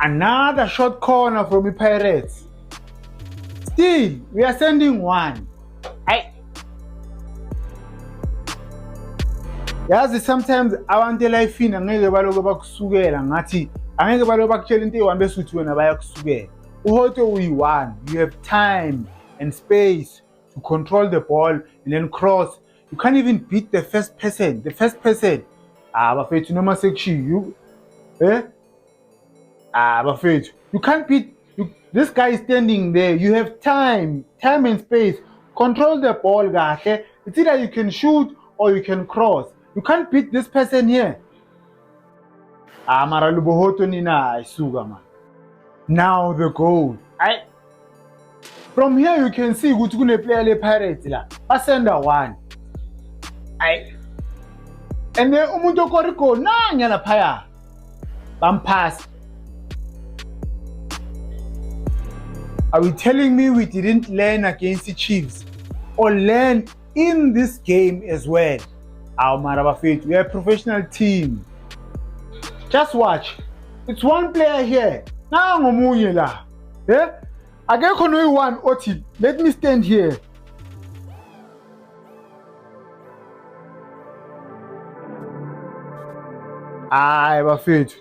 Another short corner from the Pirates. Still, we are sending one. Yazi sometimes abantu elifini angeke baloku bakusukela ngathi angeke baloku bakutshela into eyihambe suthi wena bayakusukela. Uhoto uyi-one. You have time and space to control the ball and then cross. You can't even beat the first person. The first person. Bafethu noma sekushiyo. Bafethu. You can't beat this guy is standing there. You have time and space. Control the ball kahle. It's either you can shoot or you can cross. You can't beat this person here. Mara lubohoto nina isuga man. Now the goal. From here you can see ukuthi kune player le Pirates la. Basenda one. And then umuntu okore goal nanya laphaya. Bampass. Are you telling me we didn't learn against the Chiefs or learn in this game as well? Mara bafethu, we are a professional team. Just watch. It's one player here. Nangu munye la. Akekho noyi-one othi, let me stand here. Bafethu.